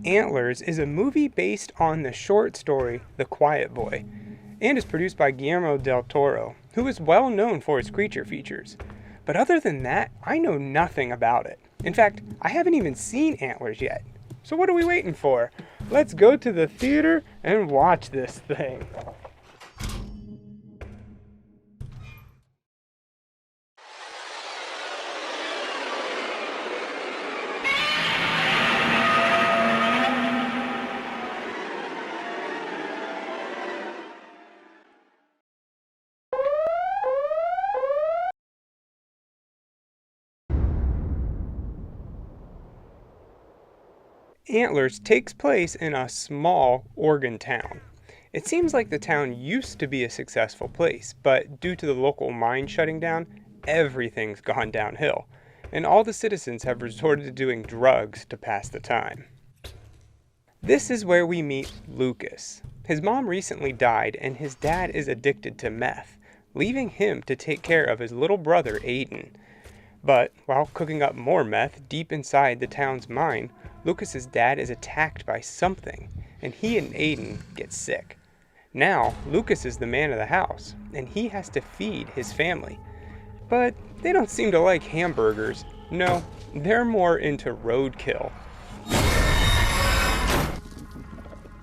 Antlers is a movie based on the short story The Quiet Boy, and is produced by Guillermo del Toro, who is well known for his creature features. But other than that, I know nothing about it. In fact, I haven't even seen Antlers yet. So what are we waiting for? Let's go to the theater and watch this thing. Antlers takes place in a small Oregon town. It seems like the town used to be a successful place, but due to the local mine shutting down, everything's gone downhill, and all the citizens have resorted to doing drugs to pass the time. This is where we meet Lucas. His mom recently died, and his dad is addicted to meth, leaving him to take care of his little brother Aiden. But while cooking up more meth deep inside the town's mine, Lucas's dad is attacked by something, and he and Aiden get sick. Now, Lucas is the man of the house, and he has to feed his family. But they don't seem to like hamburgers. No, they're more into roadkill.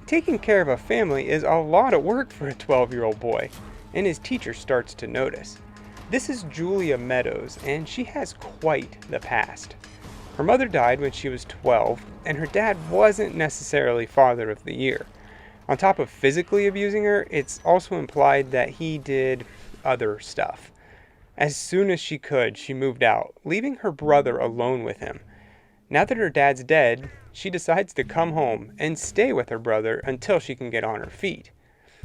Taking care of a family is a lot of work for a 12-year-old boy, and his teacher starts to notice. This is Julia Meadows, and she has quite the past. Her mother died when she was 12, and her dad wasn't necessarily Father of the Year. On top of physically abusing her, it's also implied that he did other stuff. As soon as she could, she moved out, leaving her brother alone with him. Now that her dad's dead, she decides to come home and stay with her brother until she can get on her feet.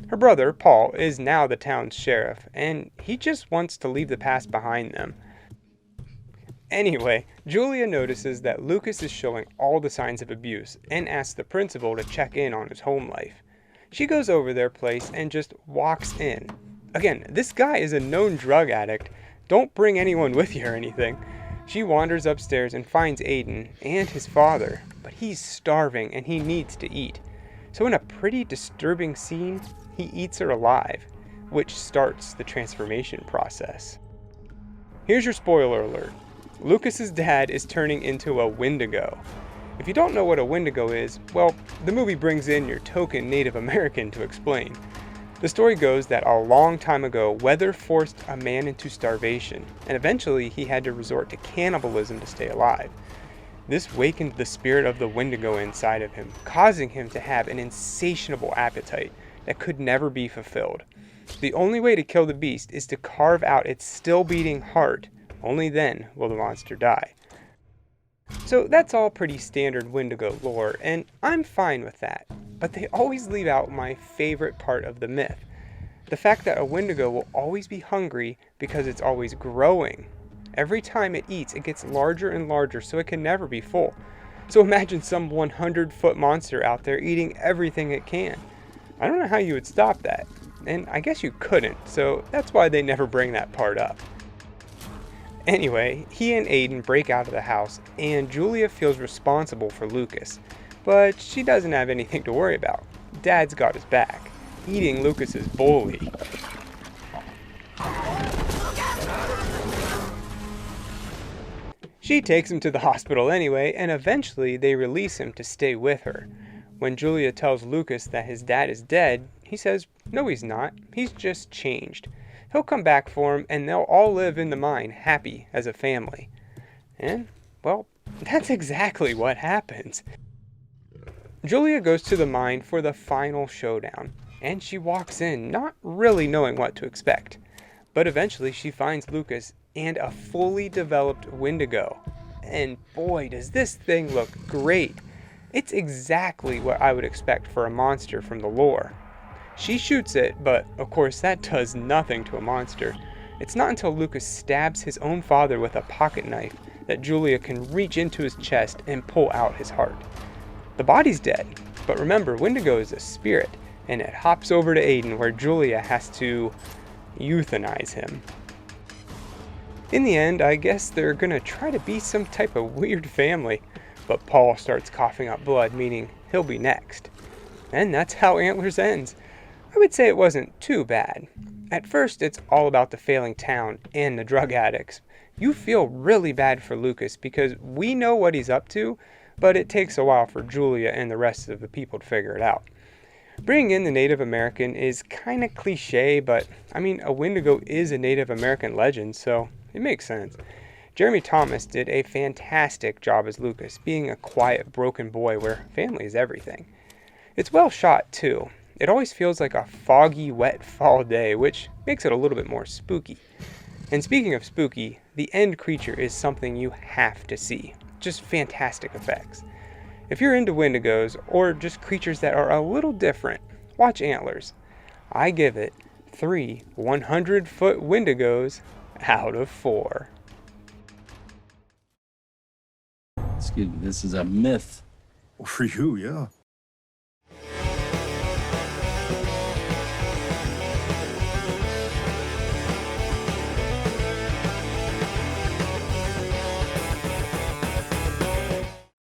Her brother, Paul, is now the town's sheriff, and he just wants to leave the past behind them. Anyway, Julia notices that Lucas is showing all the signs of abuse and asks the principal to check in on his home life. She goes over their place and just walks in. Again, this guy is a known drug addict. Don't bring anyone with you or anything. She wanders upstairs and finds Aiden and his father, but he's starving and he needs to eat. So in a pretty disturbing scene, he eats her alive, which starts the transformation process. Here's your spoiler alert. Lucas's dad is turning into a Wendigo. If you don't know what a Wendigo is, well, the movie brings in your token Native American to explain. The story goes that a long time ago, weather forced a man into starvation, and eventually he had to resort to cannibalism to stay alive. This wakened the spirit of the Wendigo inside of him, causing him to have an insatiable appetite that could never be fulfilled. The only way to kill the beast is to carve out its still beating heart. Only then will the monster die. So that's all pretty standard Wendigo lore, and I'm fine with that. But they always leave out my favorite part of the myth. The fact that a Wendigo will always be hungry because it's always growing. Every time it eats, it gets larger and larger, so it can never be full. So imagine some 100-foot monster out there eating everything it can. I don't know how you would stop that, and I guess you couldn't, so that's why they never bring that part up. Anyway, he and Aiden break out of the house, and Julia feels responsible for Lucas, but she doesn't have anything to worry about. Dad's got his back, eating Lucas's bully. She takes him to the hospital anyway, and eventually they release him to stay with her. When Julia tells Lucas that his dad is dead, he says, no he's not, he's just changed. He'll come back for him, and they'll all live in the mine, happy as a family. And, well, that's exactly what happens. Julia goes to the mine for the final showdown, and she walks in, not really knowing what to expect. But eventually she finds Lucas and a fully developed Wendigo. And boy, does this thing look great. It's exactly what I would expect for a monster from the lore. She shoots it, but of course that does nothing to a monster. It's not until Lucas stabs his own father with a pocket knife that Julia can reach into his chest and pull out his heart. The body's dead, but remember, Wendigo is a spirit, and it hops over to Aiden where Julia has to euthanize him. In the end, I guess they're gonna try to be some type of weird family. but Paul starts coughing up blood, meaning he'll be next. And that's how Antlers ends. I would say it wasn't too bad. At first, it's all about the failing town and the drug addicts. You feel really bad for Lucas because we know what he's up to, but it takes a while for Julia and the rest of the people to figure it out. Bringing in the Native American is kind of cliche, but I mean, a Wendigo is a Native American legend, so it makes sense. Jeremy Thomas did a fantastic job as Lucas, being a quiet, broken boy where family is everything. It's well shot, too. It always feels like a foggy, wet fall day, which makes it a little bit more spooky. And speaking of spooky, the end creature is something you have to see. Just fantastic effects. If you're into Wendigos, or just creatures that are a little different, watch Antlers. I give it 3 100-foot Wendigos out of 4. Excuse me, this is a myth. For you, yeah.